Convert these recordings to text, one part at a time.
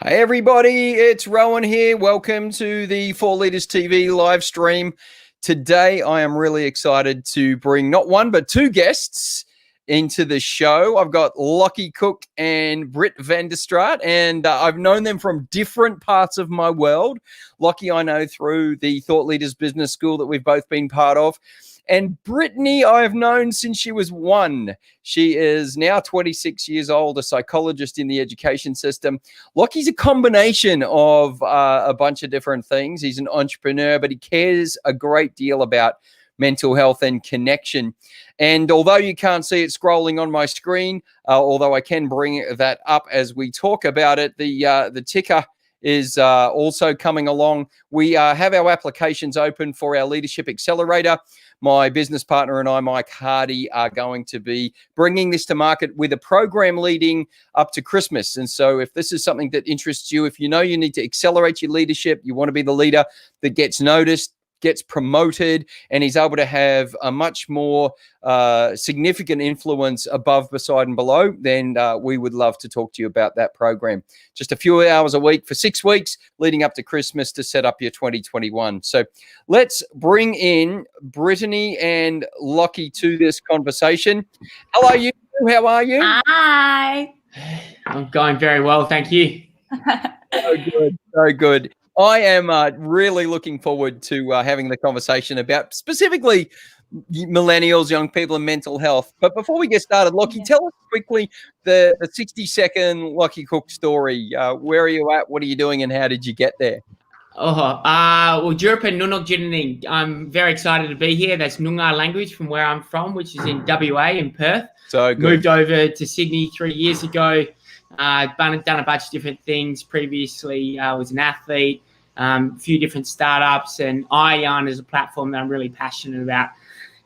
Hey everybody, it's Rowan here. Welcome to the 4 Leaders TV live stream. Today I am really excited to bring not one but two guests into the show. I've got Lockie Cooke and Britt Van de Straat, and I've known them from different parts of my world. Lockie I know through the Thought Leaders Business School that we've both been part of. And Brittany, I've known since she was 1. She is now 26 years old, a psychologist in the education system. Lockie's a combination of a bunch of different things. He's an entrepreneur, but he cares a great deal about mental health and connection. And although you can't see it scrolling on my screen, although I can bring that up as we talk about it, the ticker is also coming along. We have our applications open for our Leadership Accelerator. My business partner and I, Mike Hardy, are going to be bringing this to market with a program leading up to Christmas. And so if this is something that interests you, if you know you need to accelerate your leadership, you want to be the leader that gets noticed, gets promoted, and he's able to have a much more significant influence above, beside, and below, then we would love to talk to you about that program. Just a few hours a week for 6 weeks leading up to Christmas to set up your 2021. So let's bring in Brittany and Lockie to this conversation. Hello, you. How are you? Hi. I'm going very well, thank you. So good, so good. I am really looking forward to having the conversation about specifically millennials, young people, and mental health. But before we get started, Lockie, tell us quickly the 60-second Lockie Cooke story. Where are you at? What are you doing? And how did you get there? Well, Jurpa Nunok Jinining. I'm very excited to be here. That's Noongar language from where I'm from, which is in WA in Perth. So good. Moved over to Sydney 3 years ago. Done a bunch of different things previously. I was an athlete, a few different startups, and iYarn is a platform that I'm really passionate about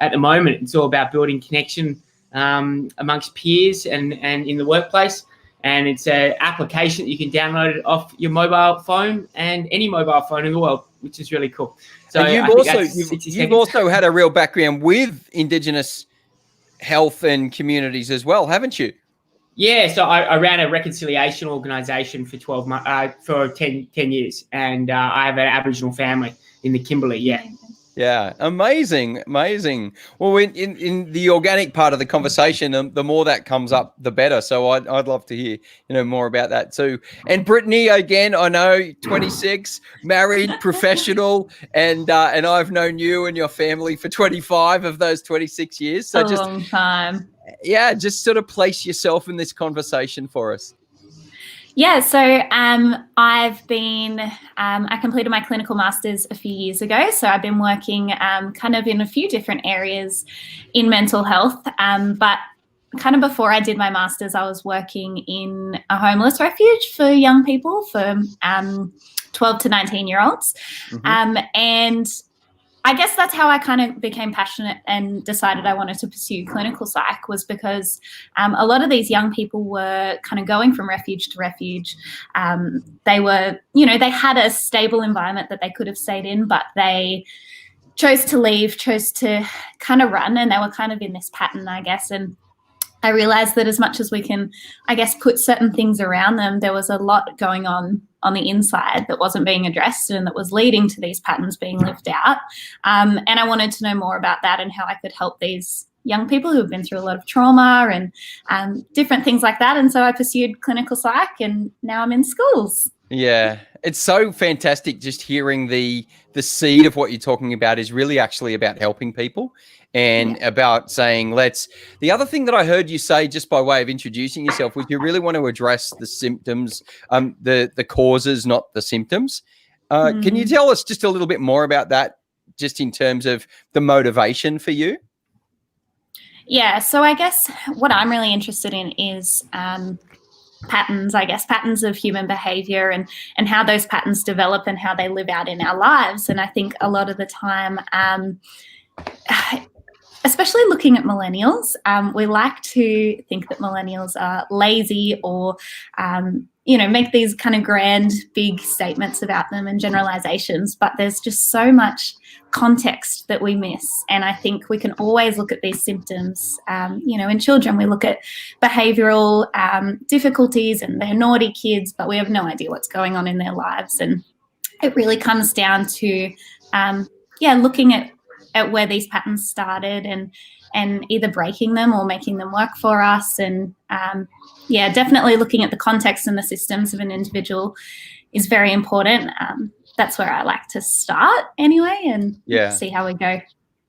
at the moment. It's all about building connection amongst peers and in the workplace. And it's an application that you can download it off your mobile phone and any mobile phone in the world, which is really cool. So you've also had a real background with Indigenous health and communities as well, haven't you? Yeah, so I ran a reconciliation organisation for 12 months, for 10 years, and I have an Aboriginal family in the Kimberley. Yeah, amazing. Well, in the organic part of the conversation, the more that comes up, the better. So I'd love to hear more about that too. And Brittany, again, I know 26, married, professional, and I've known you and your family for 25 of those 26 years. So a long time. Yeah, just sort of place yourself in this conversation for us. Yeah, so I've been, I completed my clinical masters a few years ago. So I've been working kind of in a few different areas in mental health. But kind of before I did my masters, I was working in a homeless refuge for young people, for 12 to 19-year-olds. Mm-hmm. And I guess that's how I kind of became passionate and decided I wanted to pursue clinical psych, was because a lot of these young people were kind of going from refuge to refuge. They were, they had a stable environment that they could have stayed in, but they chose to leave, chose to kind of run, and they were kind of in this pattern, I guess. And I realized that as much as we can, I guess, put certain things around them, there was a lot going on the inside that wasn't being addressed and that was leading to these patterns being lived out. And I wanted to know more about that and how I could help these young people who have been through a lot of trauma and different things like that. And so I pursued clinical psych, and now I'm in schools. Yeah, it's so fantastic just hearing the seed of what you're talking about is really actually about helping people and about saying the other thing that I heard you say just by way of introducing yourself was you really want to address the symptoms, the causes, not the symptoms. Can you tell us just a little bit more about that, just in terms of the motivation for you? Yeah, so I guess what I'm really interested in is patterns of human behavior and how those patterns develop and how they live out in our lives. And I think a lot of the time, especially looking at millennials, we like to think that millennials are lazy or, make these kind of grand, big statements about them and generalizations, but there's just so much context that we miss. And I think we can always look at these symptoms. In children, we look at behavioral difficulties and they're naughty kids, but we have no idea what's going on in their lives. And it really comes down to, looking at where these patterns started and either breaking them or making them work for us. And definitely looking at the context and the systems of an individual is very important. That's where I like to start anyway, and see how we go.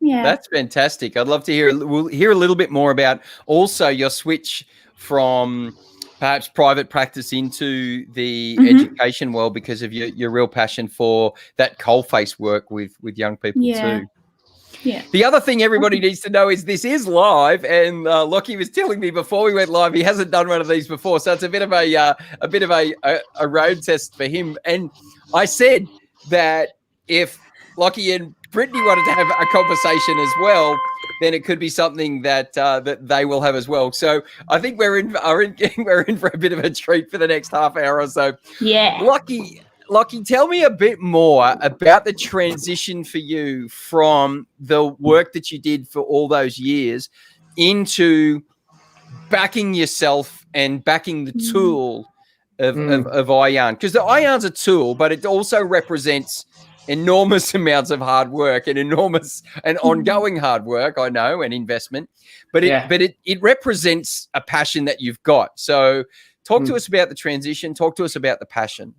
Yeah, that's fantastic. I'd love to we'll hear a little bit more about also your switch from perhaps private practice into the education world because of your real passion for that coalface work with young people too. Yeah. The other thing everybody needs to know is this is live, and Lockie was telling me before we went live he hasn't done one of these before, so it's a bit of a road test for him. And I said that if Lockie and Brittany wanted to have a conversation as well, then it could be something that that they will have as well. So I think we're in for a bit of a treat for the next half hour or so. Yeah, Lockie, tell me a bit more about the transition for you from the work that you did for all those years into backing yourself and backing the tool of iYarn. Because the iYarn's a tool, but it also represents enormous amounts of hard work and enormous and ongoing hard work, I know, and investment. But it represents a passion that you've got. So talk to us about the transition. Talk to us about the passion.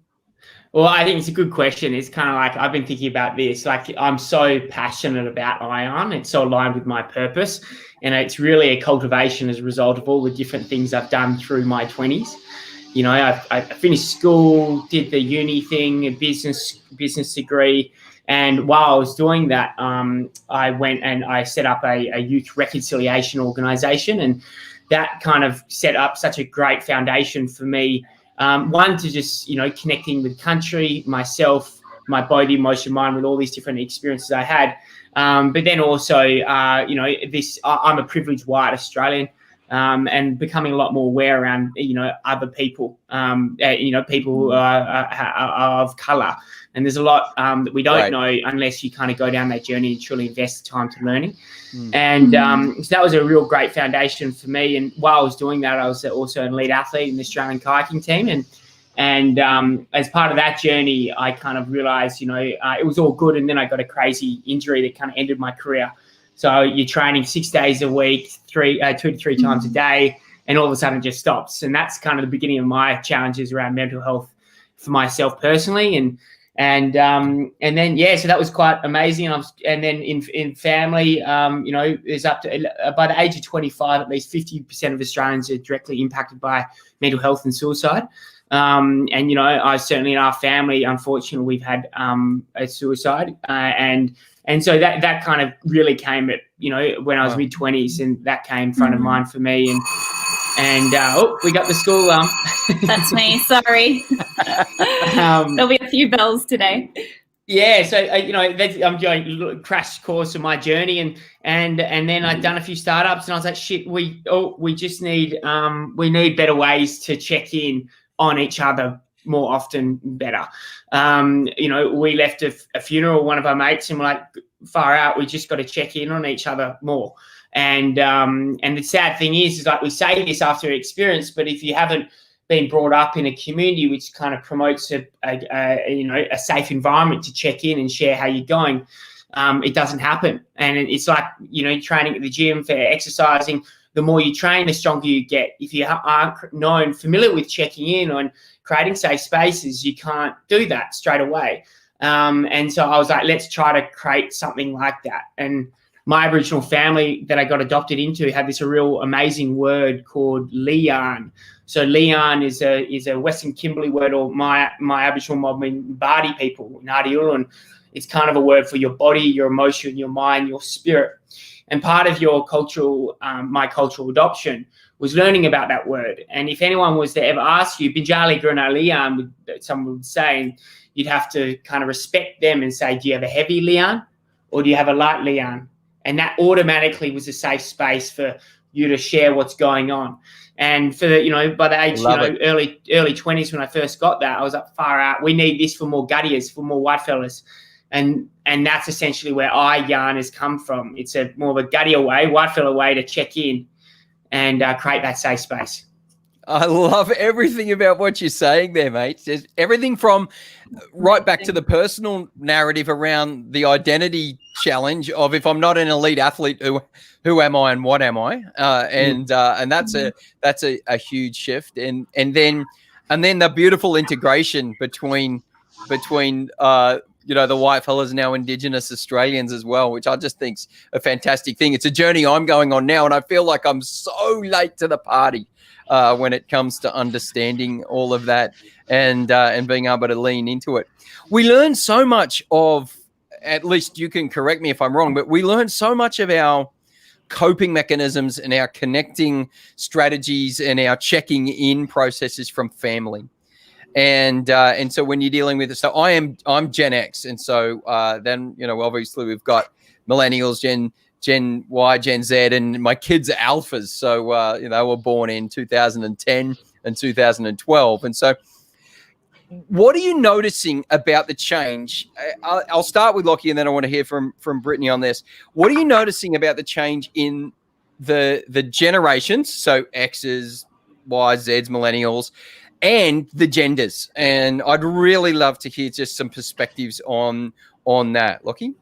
Well, I think it's a good question. It's kind of like I've been thinking about this. Like I'm so passionate about iYarn. It's so aligned with my purpose. And it's really a cultivation as a result of all the different things I've done through my 20s. I finished school, did the uni thing, a business degree. And while I was doing that, I went and I set up a youth reconciliation organisation. And that kind of set up such a great foundation for me. One, to just, connecting with country, myself, my body, emotion, mind, with all these different experiences I had. But then also, I'm a privileged white Australian, and becoming a lot more aware around, other people, people who are of colour. And there's a lot that we don't know unless you kind of go down that journey and truly invest the time to learning. And so that was a real great foundation for me. And while I was doing that, I was also a lead athlete in the Australian kayaking team. And as part of that journey, I kind of realised, it was all good. And then I got a crazy injury that kind of ended my career. So you're training 6 days a week, 2 to 3 times a day, and all of a sudden it just stops. And that's kind of the beginning of my challenges around mental health for myself personally. And then so that was quite amazing. And then in family, there's up to by the age of 25, at least 50% of Australians are directly impacted by mental health and suicide. I certainly in our family, unfortunately, we've had a suicide, and so that kind of really came at when I was mid-20s, and that came front of mind for me. And we got the school alarm. That's me. Sorry. There'll be a few bells today. Yeah, so I'm doing a crash course of my journey, and then I'd done a few startups, and I was like, shit, we just need better ways to check in on each other more often, better. We left a funeral, one of our mates, and we're like, far out, we just got to check in on each other more. And the sad thing is like we say this after experience, but if you haven't been brought up in a community which kind of promotes a safe environment to check in and share how you're going, it doesn't happen. And it's like, training at the gym, for exercising, the more you train, the stronger you get. If you aren't familiar with checking in and creating safe spaces, you can't do that straight away. And so I was like, let's try to create something like that. And my Aboriginal family that I got adopted into had this real amazing word called iYarn. So iYarn is a Western Kimberley word, or my Aboriginal mob in Bardi people, Ngāti Urun. It's kind of a word for your body, your emotion, your mind, your spirit. And part of your cultural, my cultural adoption was learning about that word. And if anyone was to ever ask you, Binjali Gruna Liyan, someone would say, and you'd have to kind of respect them and say, do you have a heavy liyan or do you have a light liyan? And that automatically was a safe space for you to share what's going on. And for the, by the age, early 20s, when I first got that, I was like, far out. We need this for more guttiers, for more white fellas. And that's essentially where iYarn has come from. It's a more of a guttier way, white fella way to check in and create that safe space. I love everything about what you're saying there, mate. There's everything from right back to the personal narrative around the identity challenge of, if I'm not an elite athlete, who am I and what am I? And that's a huge shift. And then the beautiful integration between the white fellas, now Indigenous Australians as well, which I just think's a fantastic thing. It's a journey I'm going on now, and I feel like I'm so late to the party when it comes to understanding all of that and being able to lean into it. We learn so much of, at least you can correct me if I'm wrong, but we learn so much of our coping mechanisms and our connecting strategies and our checking in processes from family. And so when you're dealing with it, so I'm Gen X, and so then obviously we've got Millennials, Gen Y, Gen Z, and my kids are alphas. So they were born in 2010 and 2012, and so what are you noticing about the change? I'll start with Lockie, and then I want to hear from Brittany on this. What are you noticing about the change in the generations? So X's, Y's, Z's, Millennials, and the genders. And I'd really love to hear just some perspectives on that. Lockie?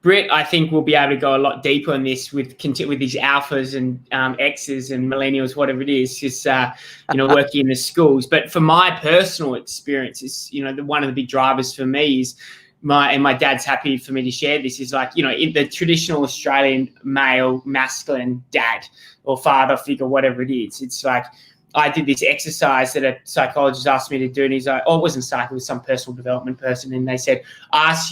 Britt, I think we'll be able to go a lot deeper on this with these alphas and X's and millennials, whatever it is, just working in the schools. But for my personal experience, is one of the big drivers for me is my dad's happy for me to share this, is in the traditional Australian male masculine dad or father figure, whatever it is. It's like, I did this exercise that a psychologist asked me to do, and he's like, it wasn't psych, it was some personal development person, and they said, ask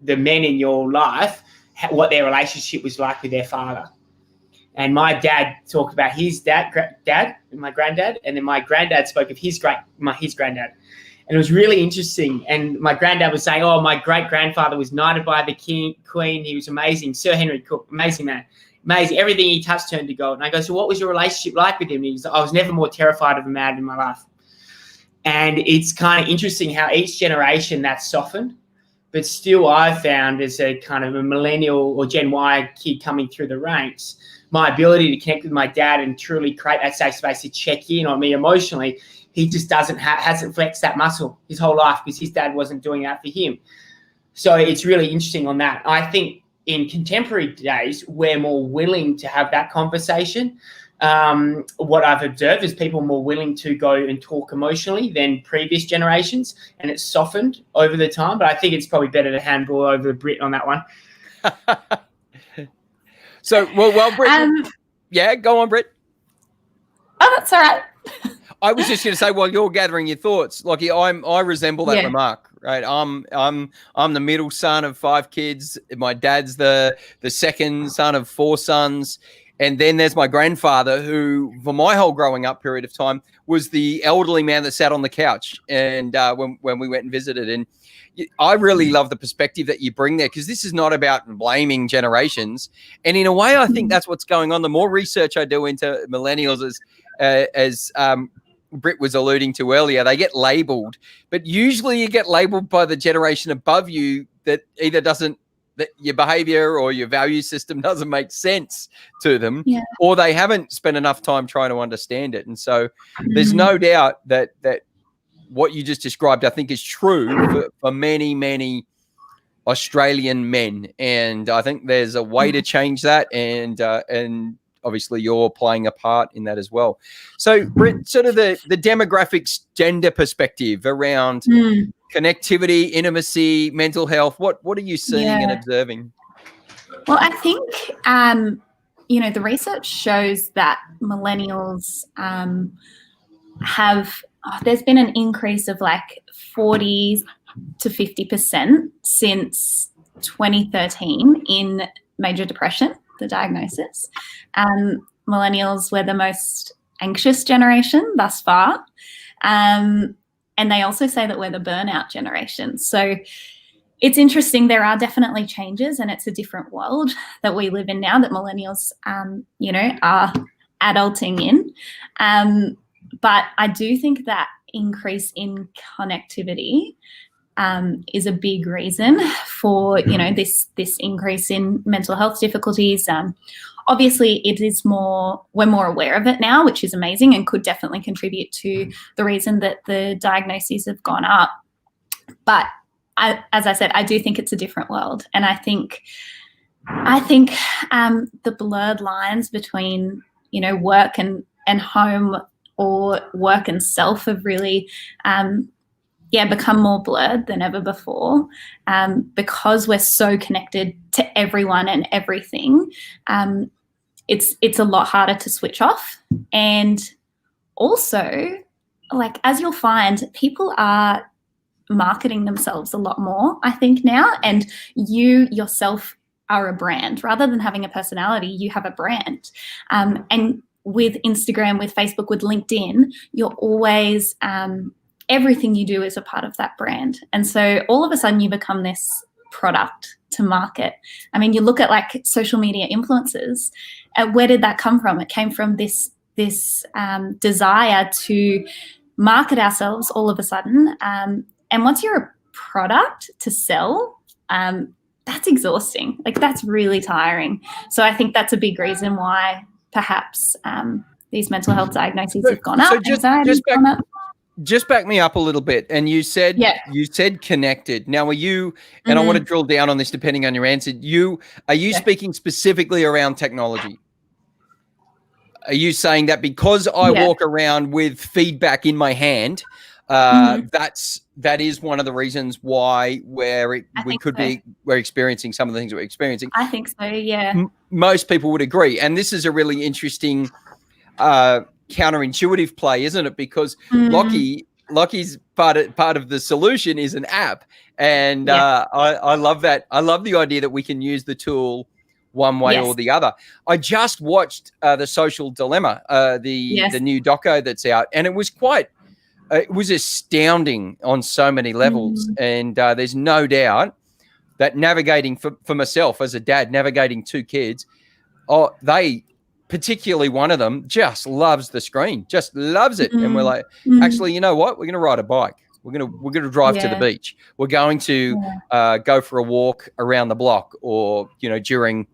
the men in your life what their relationship was like with their father. And my dad talked about his dad, my granddad, and then my granddad spoke of his granddad. And it was really interesting. And my granddad was saying, my great-grandfather was knighted by the Queen. He was amazing. Sir Henry Cooke, amazing man. Amazing. Everything he touched turned to gold. And I go, so what was your relationship like with him? And he was, I was never more terrified of a man in my life. And it's kind of interesting how each generation that's softened. But still, I've found as a kind of a millennial or Gen Y kid coming through the ranks, my ability to connect with my dad and truly create that safe space to check in on me emotionally, he just hasn't flexed that muscle his whole life because his dad wasn't doing that for him. So it's really interesting on that. I think in contemporary days, we're more willing to have that conversation. What I've observed is people more willing to go and talk emotionally than previous generations, and it's softened over the time. But I think it's probably better to handball over Britt on that one. So, well, Britt, yeah, go on, Britt. Oh, that's all right. I was just going to say, while you're gathering your thoughts, Lockie, I resemble that remark, right? I'm the middle son of 5 kids. My dad's the second son of 4 sons. And then there's my grandfather, who, for my whole growing up period of time, was the elderly man that sat on the couch. And when we went and visited, and I really love the perspective that you bring there, because this is not about blaming generations. And in a way, I think that's what's going on. The more research I do into millennials, as Britt was alluding to earlier, they get labeled, but usually you get labeled by the generation above you that either doesn't, that your behavior or your value system doesn't make sense to them, or they haven't spent enough time trying to understand it. And so there's no doubt that what you just described, I think, is true for many, many Australian men. And I think there's a way to change that. And obviously you're playing a part in that as well. So Britt, sort of the demographics, gender perspective around connectivity, intimacy, mental health, what are you seeing and observing? Well, I think, the research shows that millennials there's been an increase of like 40 to 50% since 2013 in major depression, the diagnosis. Millennials were the most anxious generation thus far. And they also say that we're the burnout generation. So it's interesting. There are definitely changes, and it's a different world that we live in now that millennials, are adulting in. But I do think that increase in connectivity is a big reason for, this increase in mental health difficulties. Obviously, we're more aware of it now, which is amazing and could definitely contribute to the reason that the diagnoses have gone up. But as I said, I do think it's a different world. And I think the blurred lines between, work and home, or work and self, have really become more blurred than ever before, because we're so connected to everyone and everything. It's a lot harder to switch off. And also, like, as you'll find, people are marketing themselves a lot more, I think, now. And you yourself are a brand. Rather than having a personality, you have a brand. And with Instagram, with Facebook, with LinkedIn, you're always, everything you do is a part of that brand. And so all of a sudden you become this product to market. I mean, you look at like social media influencers, where did that come from? It came from this desire to market ourselves all of a sudden. And once you're a product to sell, that's exhausting. Like, that's really tiring. So I think that's a big reason why perhaps these mental health diagnoses have gone up. Anxiety's gone up. Just back me up a little bit. And you said connected. Now, are you, and I want to drill down on this depending on your answer, are you speaking specifically around technology? Are you saying that because I walk around with feedback in my hand, that is one of the reasons why we're experiencing some of the things we're experiencing? I think so, yeah. Most people would agree. And this is a really interesting counterintuitive play, isn't it? Because Lockie's part of the solution is an app. And I love that. I love the idea that we can use the tool one way or the other. I just watched The Social Dilemma, the new doco that's out, and it was astounding on so many levels. And there's no doubt that navigating for myself as a dad, navigating two kids, particularly one of them just loves the screen, just loves it. And we're like, actually, you know what? We're going to ride a bike. We're going to drive to the beach. We're going to go for a walk around the block, or, during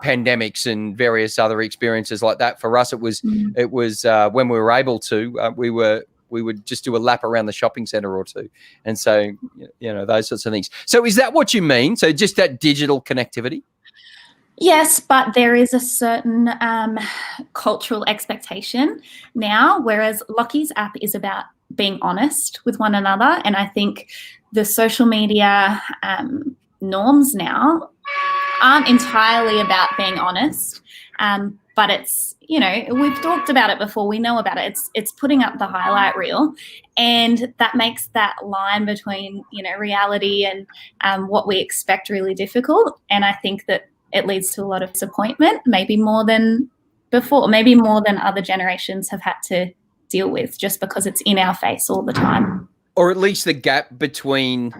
pandemics and various other experiences like that. For us, it was when we were able to, we would just do a lap around the shopping center or two. And so, those sorts of things. So is that what you mean? So just that digital connectivity? Yes, but there is a certain cultural expectation now, whereas Lockie's app is about being honest with one another. And I think the social media norms now aren't entirely about being honest, but it's, we've talked about it before, we know about it. It's putting up the highlight reel, and that makes that line between, reality and what we expect really difficult. And I think that it leads to a lot of disappointment, maybe more than before, maybe more than other generations have had to deal with, just because it's in our face all the time. Or at least the gap between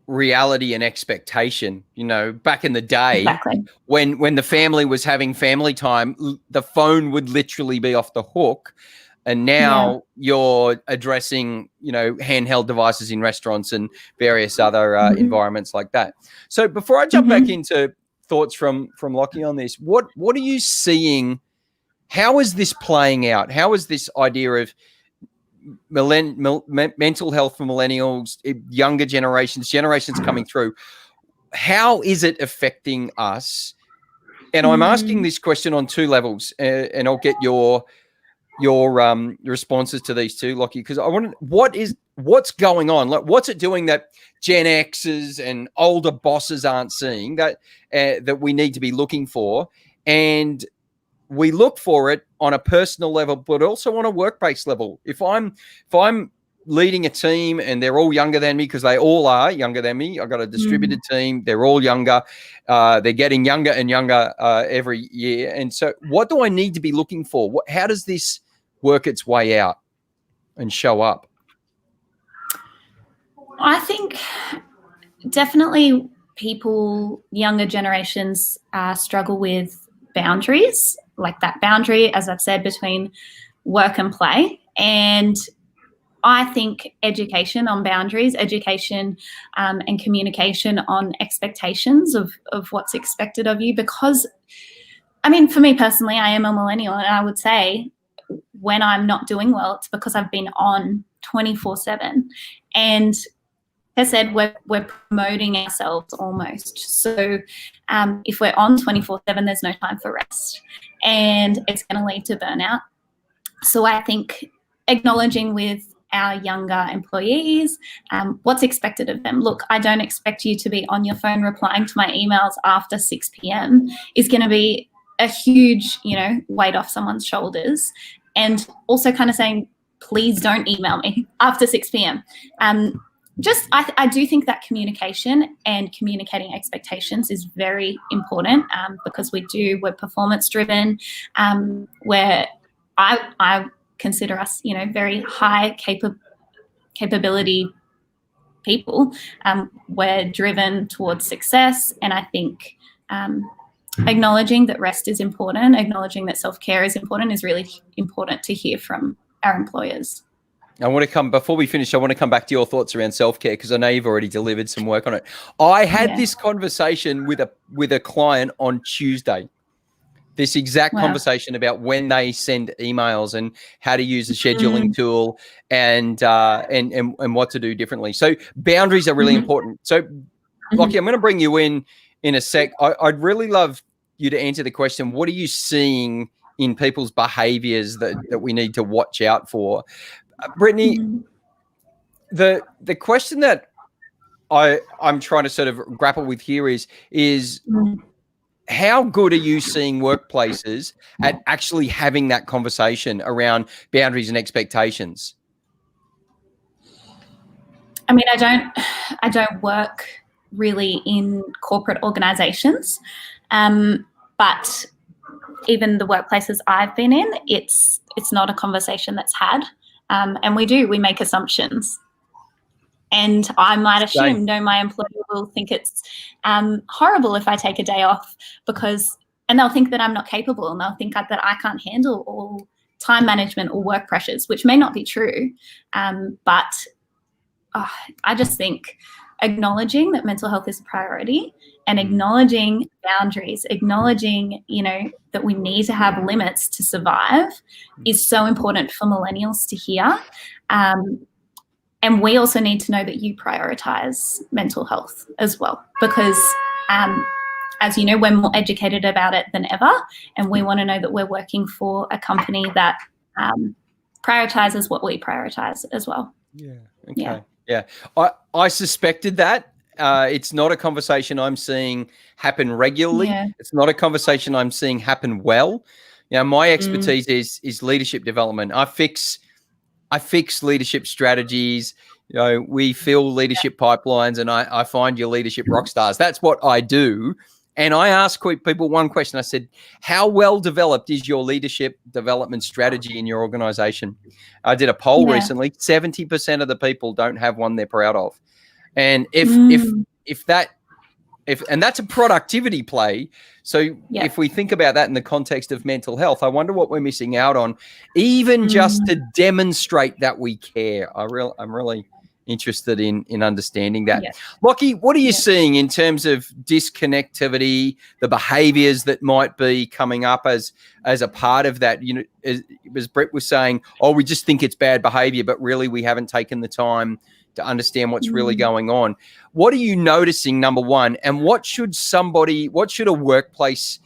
reality and expectation. Back in the day, when the family was having family time, the phone would literally be off the hook. And now you're addressing, handheld devices in restaurants and various other environments like that. So before I jump back into thoughts from Lockie on this, what are you seeing? How is this playing out? How is this idea of mental health for millennials, younger generations coming through, how is it affecting us? And I'm asking this question on two levels, and I'll get your responses to these two, Lockie, because I want what's going on? Like, what's it doing that Gen X's and older bosses aren't seeing that we need to be looking for? And we look for it on a personal level, but also on a work-based level. If I'm leading a team and they're all younger than me, because they all are younger than me, I've got a distributed team. They're all younger. They're getting younger and younger every year. And so what do I need to be looking for? How does this work its way out and show up? I think definitely people, younger generations struggle with boundaries, like that boundary, as I've said, between work and play. And I think education on boundaries, education and communication on expectations of what's expected of you, because, I mean, for me personally, I am a millennial, and I would say when I'm not doing well, it's because I've been on 24/7. And as I said, we're promoting ourselves almost. So if we're on 24/7, there's no time for rest, and it's going to lead to burnout. So I think acknowledging with our younger employees what's expected of them. Look, I don't expect you to be on your phone replying to my emails after 6 p.m. is going to be a huge, weight off someone's shoulders. And also kind of saying, please don't email me after 6 p.m. I do think that communication and communicating expectations is very important because we're performance driven, where I consider us, very high capability people. We're driven towards success, and I think acknowledging that rest is important, acknowledging that self-care is important is really important to hear from our employers. Before we finish, I want to come back to your thoughts around self-care, because I know you've already delivered some work on it. I had this conversation with a client on Tuesday. This exact conversation about when they send emails and how to use a scheduling tool and what to do differently. So boundaries are really important. So, Lockie, I'm going to bring you in a sec. I'd really love you to answer the question, what are you seeing in people's behaviors that we need to watch out for? Brittany, the question that I'm trying to sort of grapple with here is how good are you seeing workplaces at actually having that conversation around boundaries and expectations? I mean, I don't work really in corporate organizations, but even the workplaces I've been in, it's not a conversation that's had. And we make assumptions. And I might assume, no, my employer will think it's horrible if I take a day off and they'll think that I'm not capable, and they'll think that I can't handle all time management or work pressures, which may not be true. But I just think acknowledging that mental health is a priority and acknowledging boundaries, acknowledging, that we need to have limits to survive is so important for millennials to hear. And we also need to know that you prioritize mental health as well, because as you know, we're more educated about it than ever, and we want to know that we're working for a company that prioritizes what we prioritize as well. Yeah. Okay. Yeah. I suspected that. It's not a conversation I'm seeing happen regularly. Yeah. It's not a conversation I'm seeing happen well. My expertise is leadership development. I fix leadership strategies. We fill leadership pipelines, and I find your leadership rock stars. That's what I do. And I asked people one question. I said, how well developed is your leadership development strategy in your organization? I did a poll recently. 70% of the people don't have one they're proud of. And if that's a productivity play. So if we think about that in the context of mental health, I wonder what we're missing out on, even just to demonstrate that we care. I'm really interested in understanding that. Yeah. Lockie, what are you seeing in terms of disconnectivity, the behaviors that might be coming up as a part of that? As Britt was saying, we just think it's bad behavior, but really we haven't taken the time to understand what's really going on. What are you noticing, number one, and what should a workplace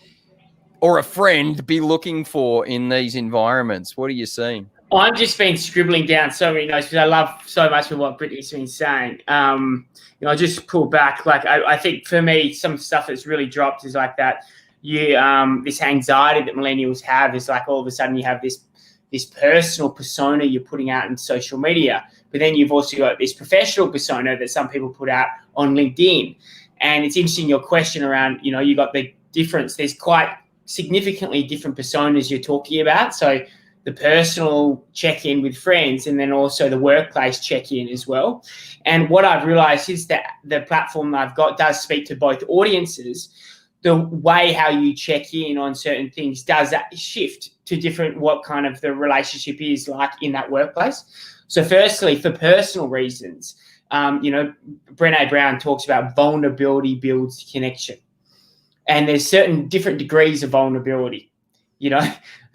or a friend be looking for in these environments? What are you seeing? I've just been scribbling down so many notes because I love so much of what Brittany's been saying. I just pull back. Like I think for me, some stuff that's really dropped is like that. This anxiety that millennials have is like all of a sudden you have this personal persona you're putting out in social media, but then you've also got this professional persona that some people put out on LinkedIn. And it's interesting your question around, you got the difference. There's quite significantly different personas you're talking about. So the personal check-in with friends, and then also the workplace check-in as well. And what I've realized is that the platform I've got does speak to both audiences. The way how you check in on certain things does that shift to different what kind of the relationship is like in that workplace. So firstly, for personal reasons, Brené Brown talks about vulnerability builds connection. And there's certain different degrees of vulnerability,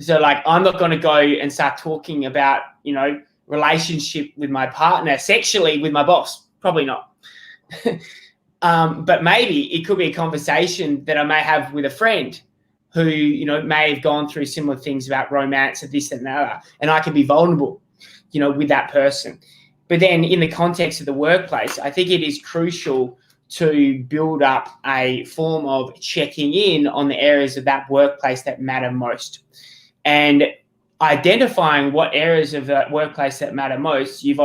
So like, I'm not going to go and start talking about, relationship with my partner sexually with my boss. Probably not. But maybe it could be a conversation that I may have with a friend who, may have gone through similar things about romance and this and that, and I can be vulnerable, with that person. But then in the context of the workplace, I think it is crucial to build up a form of checking in on the areas of that workplace that matter most. And identifying what areas of that workplace that matter most, you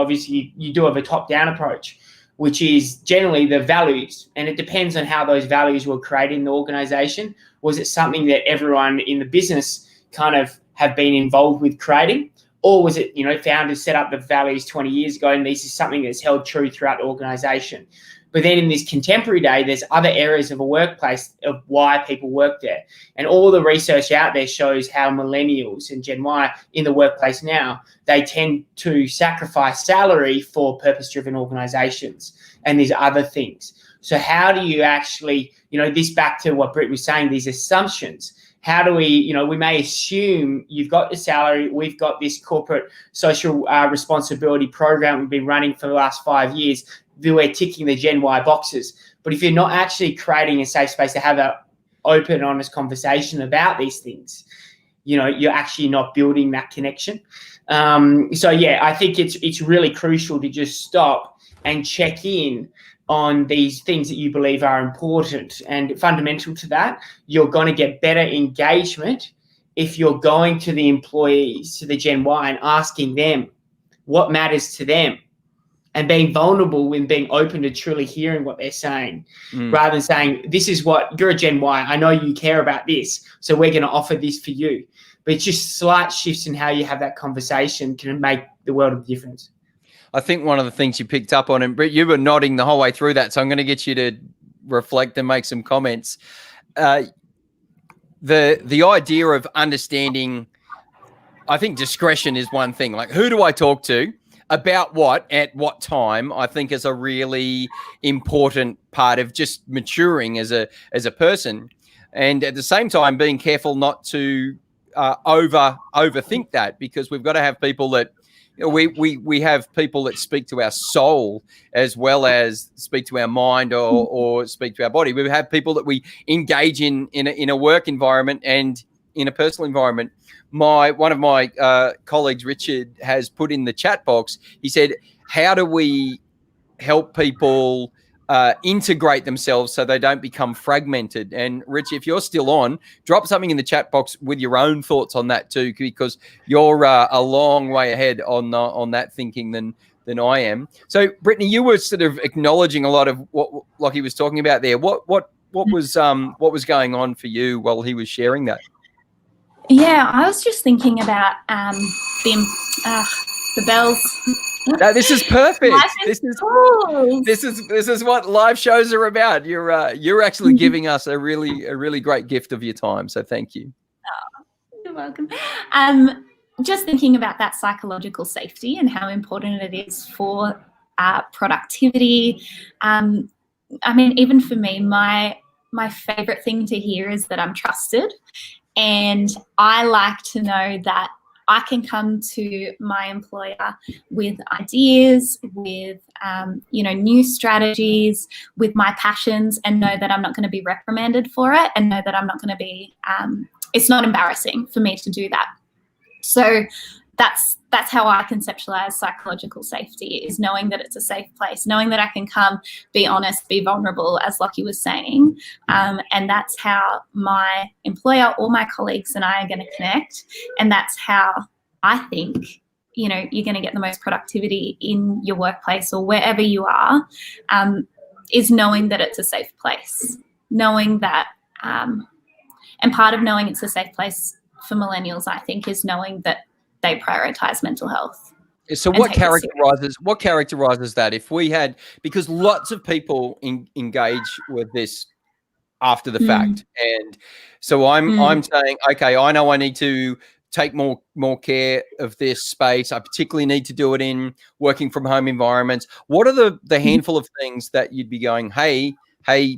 do have a top-down approach, which is generally the values. And it depends on how those values were created in the organization. Was it something that everyone in the business kind of have been involved with creating? Or was it, founders set up the values 20 years ago and this is something that's held true throughout the organization? But then in this contemporary day, there's other areas of a workplace of why people work there. And all the research out there shows how millennials and Gen Y in the workplace now, they tend to sacrifice salary for purpose-driven organizations and these other things. So how do you actually, this back to what Britt was saying, these assumptions, how do we, we may assume you've got the salary, we've got this corporate social responsibility program we've been running for the last 5 years, we're ticking the Gen Y boxes. But if you're not actually creating a safe space to have an open, honest conversation about these things, you're actually not building that connection. I think it's really crucial to just stop and check in on these things that you believe are important. And fundamental to that, you're going to get better engagement if you're going to the employees, to the Gen Y, and asking them what matters to them, and being vulnerable and being open to truly hearing what they're saying, rather than saying, this is what, you're a Gen Y, I know you care about this, so we're going to offer this for you. But it's just slight shifts in how you have that conversation can make the world of difference. I think one of the things you picked up on, and Britt, you were nodding the whole way through that, so I'm going to get you to reflect and make some comments. The idea of understanding, I think discretion is one thing. Like, who do I talk to? About what, at what time, I think is a really important part of just maturing as a person. And at the same time, being careful not to overthink that, because we've got to have people that, we have people that speak to our soul as well as speak to our mind or speak to our body. We have people that we engage in a work environment and in a personal environment. One of my colleagues, Richard, has put in the chat box, he said, how do we help people integrate themselves so they don't become fragmented? And Rich, if you're still on, drop something in the chat box with your own thoughts on that too, because you're a long way ahead on that thinking than I am. So Brittany, you were sort of acknowledging a lot of what Lockie was talking about there. What was going on for you while he was sharing that? Yeah, I was just thinking about the bells. No, this is perfect. This Cool. is what live shows are about. You're actually giving us a really great gift of your time. So thank you. Oh, you're welcome. Just thinking about that psychological safety and how important it is for productivity. Even for me, my favorite thing to hear is that I'm trusted. And I like to know that I can come to my employer with ideas, with, new strategies, with my passions, and know that I'm not going to be reprimanded for it, and know that I'm not going to be, it's not embarrassing for me to do that. So that's how I conceptualize psychological safety, is knowing that it's a safe place, knowing that I can come, be honest, be vulnerable, as Lockie was saying. And that's how my employer or my colleagues and I are going to connect. And that's how I think, you're going to get the most productivity in your workplace or wherever you are, is knowing that it's a safe place, knowing that, and part of knowing it's a safe place for millennials, I think, is knowing that they prioritize mental health. So what characterizes that? If we had, because lots of people engage with this after the fact, and so I'm saying, okay, I know I need to take more care of this space. I particularly need to do it in working from home environments. What are the handful of things that you'd be going, hey,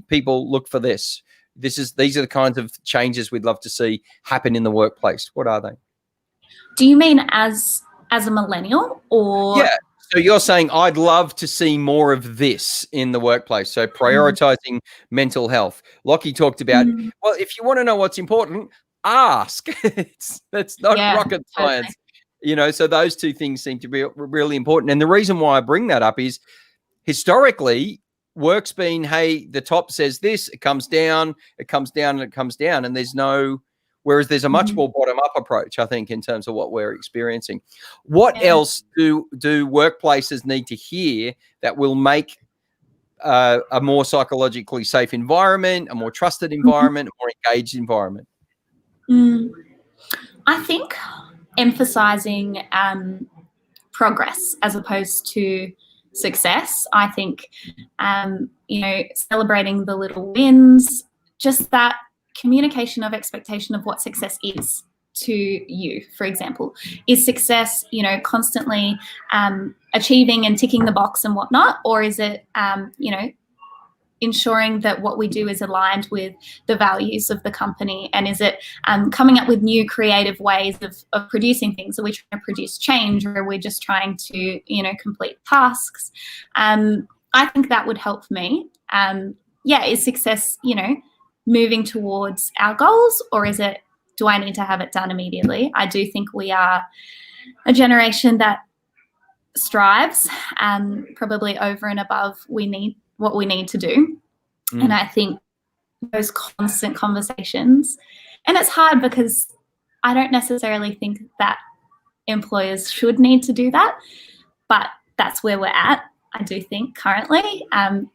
people, look for this. These are the kinds of changes we'd love to see happen in the workplace. What are they? Do you mean as a millennial, or? Yeah. So you're saying I'd love to see more of this in the workplace. So prioritizing mental health. Lockie talked about, well, if you want to know what's important, ask. That's not rocket science. Totally. So those two things seem to be really important. And the reason why I bring that up is historically, work's been, hey, the top says this, it comes down, it comes down, and it comes down. And whereas there's a much more bottom-up approach, I think, in terms of what we're experiencing. What else do workplaces need to hear that will make a more psychologically safe environment, a more trusted environment, a more engaged environment? I think emphasizing progress as opposed to success. I think, celebrating the little wins, just that communication of expectation of what success is to you. For example, is success, constantly achieving and ticking the box and whatnot, or is it, ensuring that what we do is aligned with the values of the company? And is it coming up with new creative ways of producing things? Are we trying to produce change, or are we just trying to, complete tasks? I think that would help me. Is success, moving towards our goals, or is it, do I need to have it done immediately? I do think we are a generation that strives probably over and above what we need to do. And I think those constant conversations, and it's hard because I don't necessarily think that employers should need to do that, but that's where we're at. I do think currently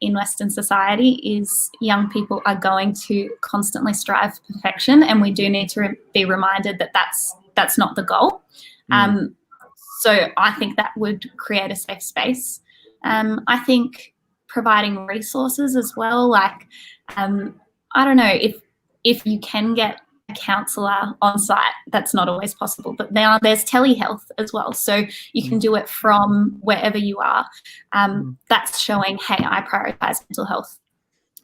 in Western society is young people are going to constantly strive for perfection, and we do need to be reminded that that's not the goal. So I think that would create a safe space. I think providing resources as well, like I don't know, if you can get a counsellor on site, that's not always possible, but now there's telehealth as well, so you can do it from wherever you are. That's showing, hey, I prioritize mental health.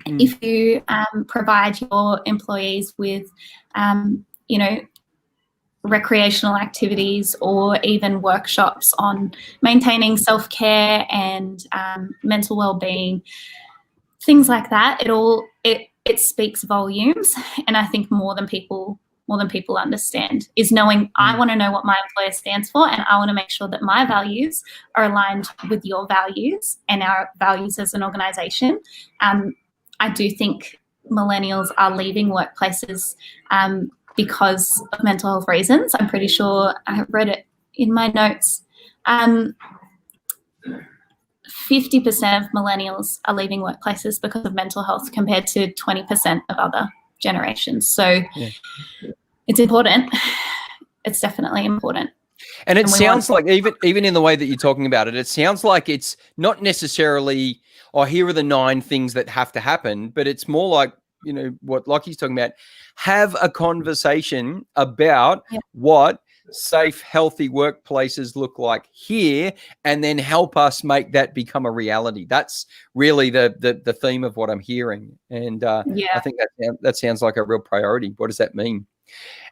If you provide your employees with recreational activities or even workshops on maintaining self-care and mental well-being, things like that, it speaks volumes. And I think more than people understand is knowing, I want to know what my employer stands for, and I want to make sure that my values are aligned with your values and our values as an organization. I do think millennials are leaving workplaces because of mental health reasons. I'm pretty sure I have read it in my notes. 50% of millennials are leaving workplaces because of mental health, compared to 20% of other generations. So it's important. It's definitely important. And it sounds like even in the way that you're talking about it, it sounds like it's not necessarily, here are the 9 things that have to happen, but it's more like, what Lockie's talking about, have a conversation about what safe, healthy workplaces look like here, and then help us make that become a reality. That's really the theme of what I'm hearing. And I think that sounds like a real priority. What does that mean?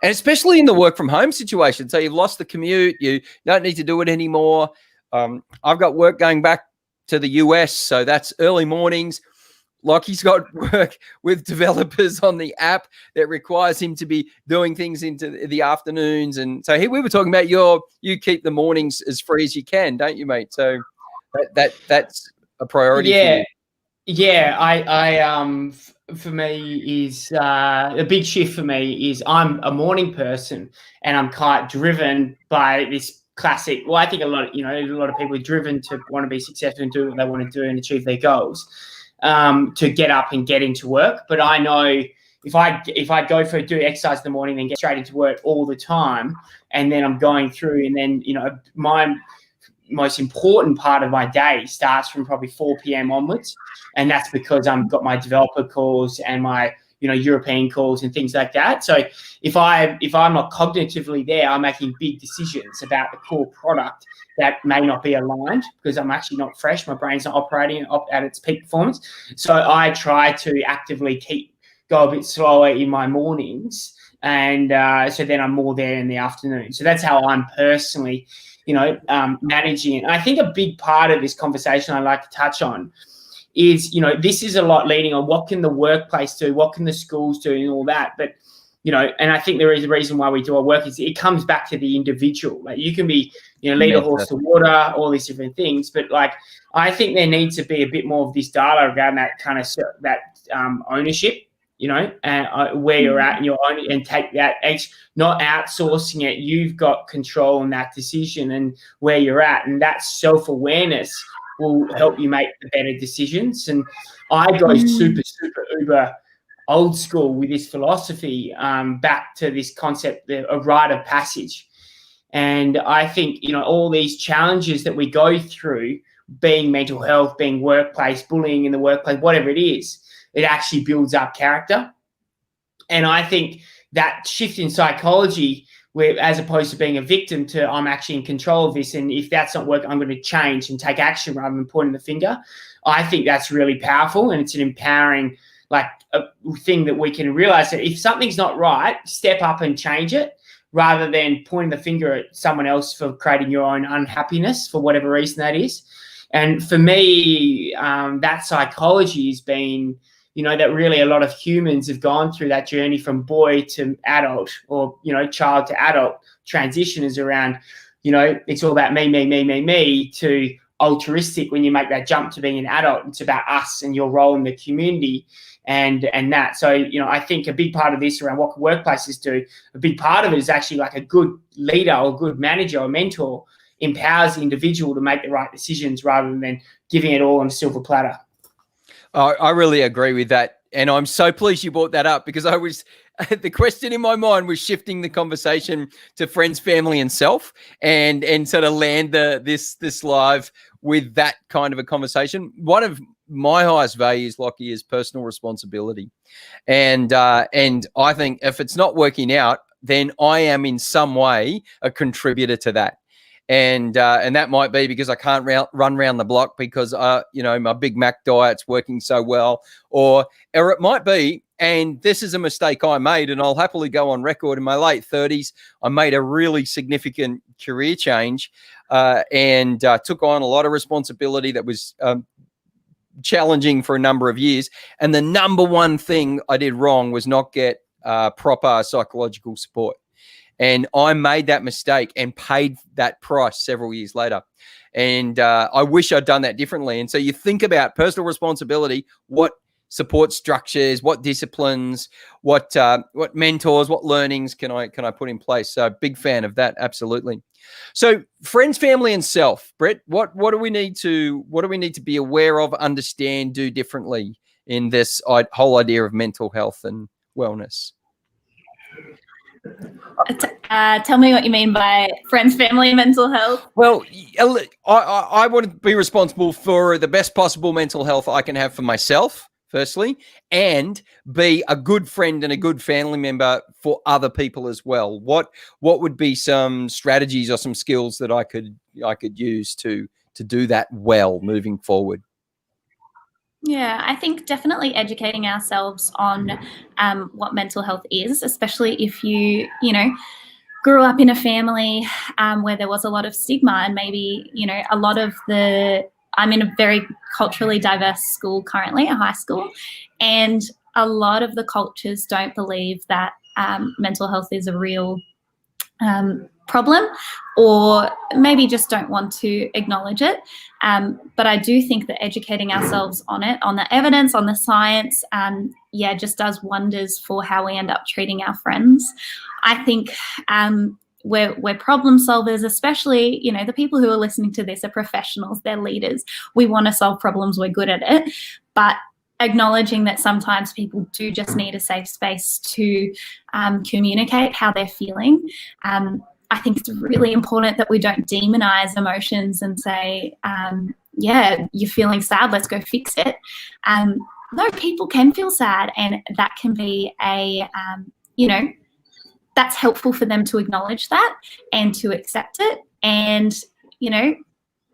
And especially in the work from home situation. So you've lost the commute, you don't need to do it anymore. I've got work going back to the US, so that's early mornings. Lockie's got work with developers on the app that requires him to be doing things into the afternoons. And so we were talking about you keep the mornings as free as you can, don't you, mate? So that's a priority for you. Yeah, I for me is a big shift for me is I'm a morning person, and I'm quite driven by this classic. Well, I think a lot of people are driven to want to be successful and do what they want to do and achieve their goals, to get up and get into work. But I know if I go do exercise in the morning, then get straight into work all the time, and then I'm going through, and then, you know, my most important part of my day starts from probably 4 p.m. onwards, and that's because I've got my developer calls and my, you know, European calls and things like that. So if I'm not cognitively there, I'm making big decisions about the core product that may not be aligned because I'm actually not fresh. My brain's not operating at its peak performance. So I try to actively go a bit slower in my mornings, and so then I'm more there in the afternoon. So that's how I'm personally, you know, managing it. And I think a big part of this conversation I'd like to touch on is, you know, this is a lot leading on what can the workplace do, what can the schools do, and all that. But, you know, and I think there is a reason why we do our work is it comes back to the individual. Like, you can be, you know, lead a horse to water, all these different things. But, like, I think there needs to be a bit more of this data around that kind of ownership, you know, where you're at, and your own, and take that, not outsourcing it. You've got control on that decision and where you're at, and that self-awareness will help you make the better decisions. And I go super uber old school with this philosophy, back to this concept, a rite of passage. And I think, you know, all these challenges that we go through, being mental health, being workplace, bullying in the workplace, whatever it is, it actually builds up character. And I think that shift in psychology, where, as opposed to being a victim, to I'm actually in control of this, and if that's not working, I'm going to change and take action rather than pointing the finger. I think that's really powerful, and it's an empowering, like, a thing that we can realize that if something's not right, step up and change it, rather than pointing the finger at someone else for creating your own unhappiness for whatever reason that is. And for me, that psychology has been, you know, that really a lot of humans have gone through that journey from boy to adult, or, you know, child to adult. Transition is around, you know, it's all about me, to altruistic when you make that jump to being an adult. It's about us and your role in the community and that. So, you know, I think a big part of this around what can workplaces do, a big part of it is actually like a good leader or good manager or mentor empowers the individual to make the right decisions rather than giving it all on a silver platter. I really agree with that. And I'm so pleased you brought that up, because the question in my mind was shifting the conversation to friends, family, and self, and sort of land this live with that kind of a conversation. One of my highest values, Lockie, is personal responsibility. And I think if it's not working out, then I am in some way a contributor to that. And that might be because I can't run around the block because, you know, my Big Mac diet's working so well, or it might be, and this is a mistake I made, and I'll happily go on record, in my late 30s, I made a really significant career change, and took on a lot of responsibility that was challenging for a number of years. And the number one thing I did wrong was not get proper psychological support. And I made that mistake and paid that price several years later. And I wish I'd done that differently. And so you think about personal responsibility, what support structures, what disciplines, what mentors, what learnings can I put in place? So big fan of that, absolutely. So friends, family, and self, Britt, what do we need to be aware of, understand, do differently in this whole idea of mental health and wellness? Tell me what you mean by friends, family, mental health. Well, I want to be responsible for the best possible mental health I can have for myself, firstly, and be a good friend and a good family member for other people as well. What would be some strategies or some skills that I could use to do that well moving forward? Yeah, I think definitely educating ourselves on what mental health is, especially if you grew up in a family where there was a lot of stigma, and maybe, a lot of I'm in a very culturally diverse school currently, a high school, and a lot of the cultures don't believe that mental health is a real problem, or maybe just don't want to acknowledge it. But I do think that educating ourselves on it, on the evidence, on the science, just does wonders for how we end up treating our friends. I think we're problem solvers, especially, the people who are listening to this are professionals, they're leaders. We want to solve problems, we're good at it. But acknowledging that sometimes people do just need a safe space to communicate how they're feeling. I think it's really important that we don't demonize emotions and say, yeah, you're feeling sad, let's go fix it. No, people can feel sad, and that can be that's helpful for them to acknowledge that and to accept it. And,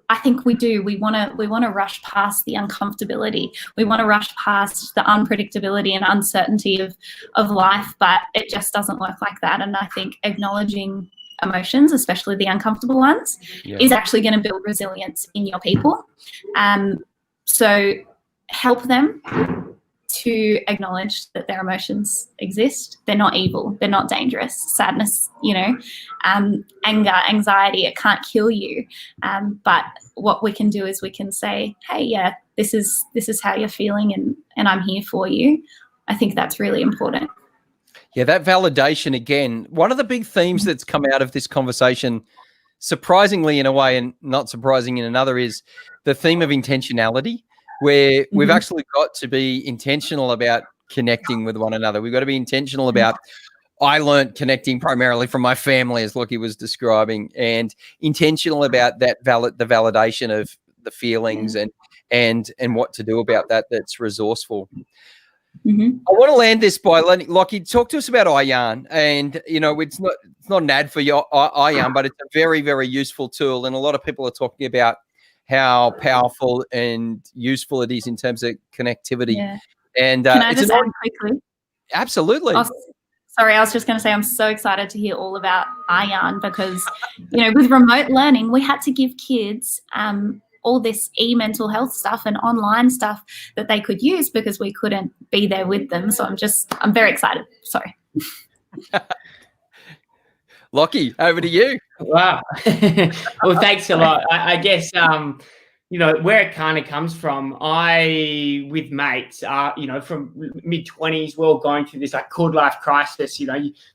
I think we do. We want to rush past the uncomfortability. We want to rush past the unpredictability and uncertainty of life, but it just doesn't work like that. And I think acknowledging emotions, especially the uncomfortable ones, is actually going to build resilience in your people. So help them to acknowledge that their emotions exist. They're not evil. They're not dangerous. Sadness, anger, anxiety, it can't kill you. But what we can do is we can say, hey, yeah, this is how you're feeling, and I'm here for you. I think that's really important. Yeah, that validation, again, one of the big themes that's come out of this conversation, surprisingly in a way and not surprising in another, is the theme of intentionality, where we've actually got to be intentional about connecting with one another. We've got to be intentional about, I learned connecting primarily from my family, as Lockie was describing, and intentional about that the validation of the feelings and what to do about that. That's resourceful. I want to land this by letting Lockie talk to us about iYarn. And it's not an ad for your iYarn, but it's a very, very useful tool. And a lot of people are talking about how powerful and useful it is in terms of connectivity. Yeah. And can I just add quickly? Absolutely. Sorry, I was just going to say I'm so excited to hear all about iYarn, because with remote learning, we had to give kids all this mental health stuff and online stuff that they could use because we couldn't be there with them. So I'm very excited. Sorry. Lockie, over to you. Wow. Well, thanks a lot. I guess, where it kind of comes from, with mates, from mid-20s, we're all going through this quarter life crisis,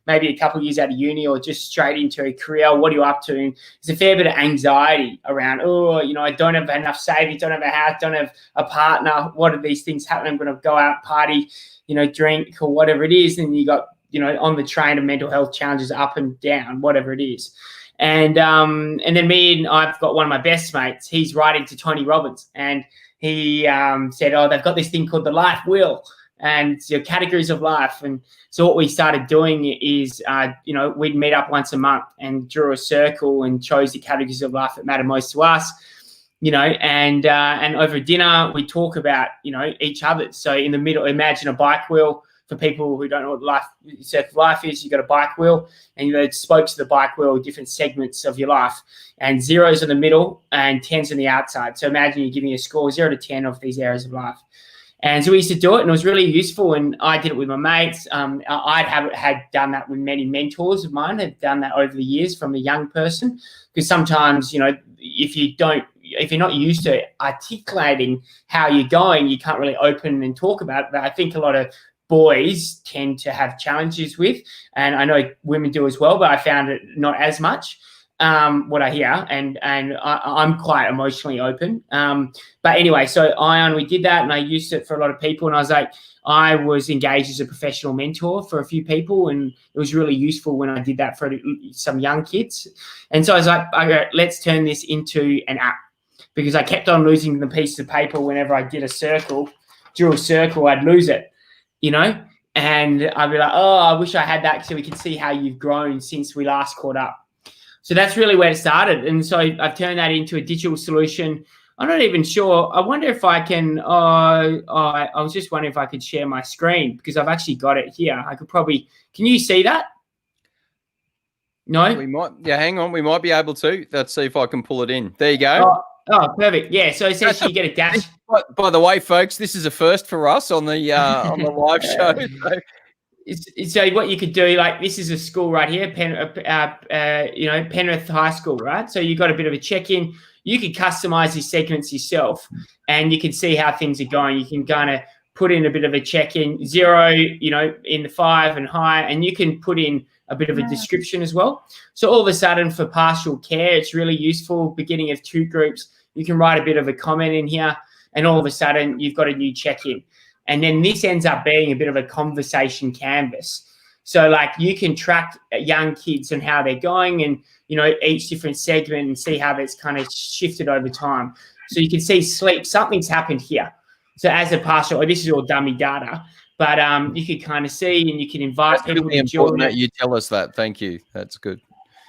maybe a couple of years out of uni or just straight into a career. What are you up to? And there's a fair bit of anxiety around, I don't have enough savings, don't have a house, don't have a partner. What are these things happening? I'm going to go out, party, drink or whatever it is. And you got, on the train of mental health challenges up and down, whatever it is. And then I've got one of my best mates. He's right into Tony Robbins, and he said, they've got this thing called the life wheel and categories of life. And so what we started doing is, we'd meet up once a month and drew a circle and chose the categories of life that matter most to us, and over dinner we talk about, each other. So in the middle, imagine a bike wheel. For people who don't know what circle life is, you've got a bike wheel, and spokes of the bike wheel, different segments of your life, and zeros in the middle and 10s on the outside. So imagine you're giving a score 0 to 10 of these areas of life. And so we used to do it, and it was really useful. And I did it with my mates. Had done that with many mentors of mine, had done that over the years from a young person, because sometimes, if you're not used to articulating how you're going, you can't really open and talk about it. But I think a lot of boys tend to have challenges with, and I know women do as well, but I found it not as much, what I hear, and I'm quite emotionally open. But anyway, so iYarn, we did that, and I used it for a lot of people, and I was engaged as a professional mentor for a few people, and it was really useful when I did that for some young kids. And so I was like, okay, let's turn this into an app, because I kept on losing the piece of paper whenever I did drew a circle, I'd lose it. And I'd be like, I wish I had that so we could see how you've grown since we last caught up. So that's really where it started. And so I've turned that into a digital solution. I'm not even sure. I wonder if I can, I was just wondering if I could share my screen, because I've actually got it here. I could probably, can you see that? No? We might, hang on. We might be able to. Let's see if I can pull it in. There you go. Oh, perfect. Yeah. So essentially you get a dash. By the way, folks, this is a first for us on the live show. So what you could do, this is a school right here, Penrith High School, right? So you got a bit of a check-in. You could customize these segments yourself, and you can see how things are going. You can kind of put in a bit of a check-in, 0, in the 5 and high, and you can put in a bit of a description as well. So all of a sudden for pastoral care, it's really useful. Beginning of 2 groups, you can write a bit of a comment in here, and all of a sudden you've got a new check-in. And then this ends up being a bit of a conversation canvas. So like you can track young kids and how they're going and, each different segment and see how that's kind of shifted over time. So you can see sleep, something's happened here. So as a partial, this is all dummy data, but you could kind of see and you can invite people really to join that you tell us that. Thank you. That's good.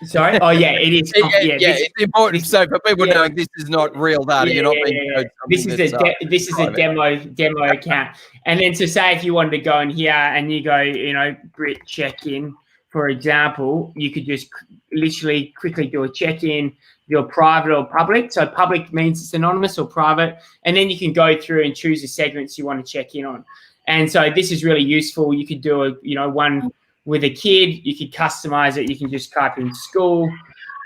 Sorry? Oh, yeah, it is. It's important. So for people knowing this is not real data, you're not being showed This is a demo account. And then to say if you wanted to go in here and you go, Britt check-in, for example, you could just literally quickly do a check-in, do a private or public. So public means it's anonymous or private. And then you can go through and choose the segments you want to check in on. And so this is really useful. You could do one with a kid, you could customize it. You can just type in school,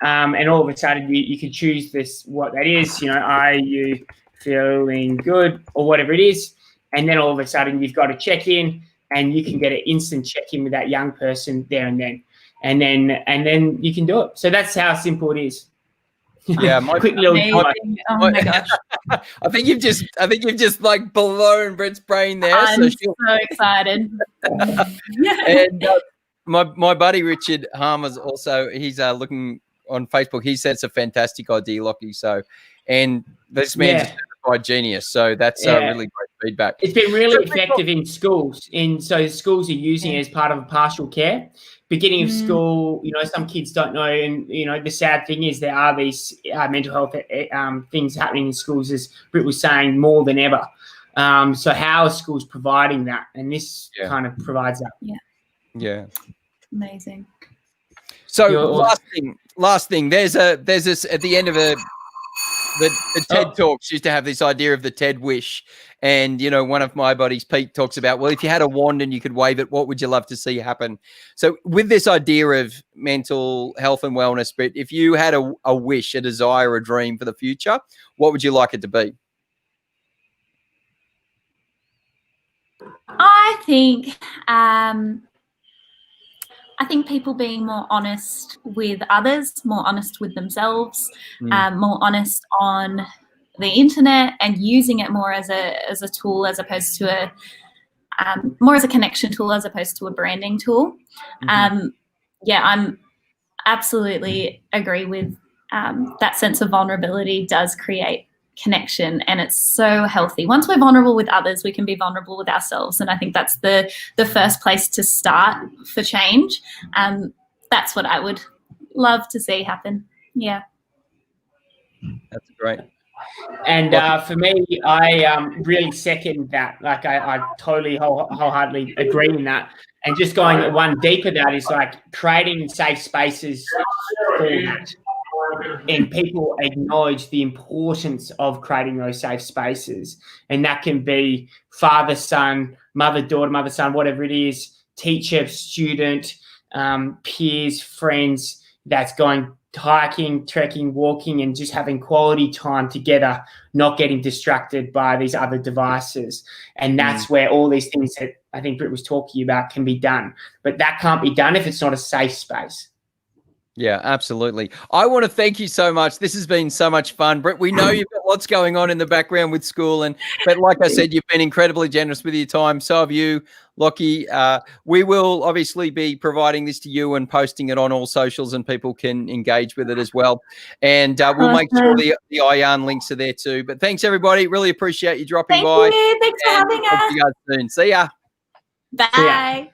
and all of a sudden you can choose what that is. Are you feeling good or whatever it is? And then all of a sudden you've got a check-in, and you can get an instant check-in with that young person there and then, and then you can do it. So that's how simple it is. Yeah, quick little. Oh my gosh! I think you've just like blown Britt's brain there. I'm so excited. And my buddy Richard Harmer's also, he's looking on Facebook. He said it's a fantastic idea, Lockie. So, and this man's a certified genius. So that's really great feedback. It's been really effective in schools. So schools are using it as part of partial care. Beginning of school, some kids don't know, and the sad thing is there are these mental health things happening in schools, as Britt was saying, more than ever. So how are schools providing that? And this kind of provides that. Yeah. Amazing. So last thing. There's this at the end of the TED Talks used to have this idea of the TED Wish. And, one of my buddies, Pete, talks about, well, if you had a wand and you could wave it, what would you love to see happen? So with this idea of mental health and wellness, Britt, if you had a wish, a desire, a dream for the future, what would you like it to be? I think people being more honest with others, more honest with themselves, more honest on the internet, and using it more as a tool as opposed to more as a connection tool as opposed to a branding tool. I'm absolutely agree with that sense of vulnerability does create connection, and it's so healthy. Once we're vulnerable with others, we can be vulnerable with ourselves, and I think that's the first place to start for change. That's what I would love to see happen. Yeah, that's great. And for me, I really second that. Like I totally wholeheartedly agree in that. And just going one deeper, that is like creating safe spaces for that. And people acknowledge the importance of creating those safe spaces. And that can be father, son, mother, daughter, mother, son, whatever it is, teacher, student, peers, friends, that's going hiking, trekking, walking, and just having quality time together, not getting distracted by these other devices. And that's where all these things that I think Britt was talking about can be done. But that can't be done if it's not a safe space. Yeah, absolutely. I want to thank you so much. This has been so much fun. Britt, we know you've got lots going on in the background with school, but like I said, you've been incredibly generous with your time. So have you, Lockie. We will obviously be providing this to you and posting it on all socials, and people can engage with it as well. And we'll make sure the iYarn links are there too. But thanks, everybody. Really appreciate you dropping by. Thank you. Thanks for having us. See you guys soon. See ya. Bye.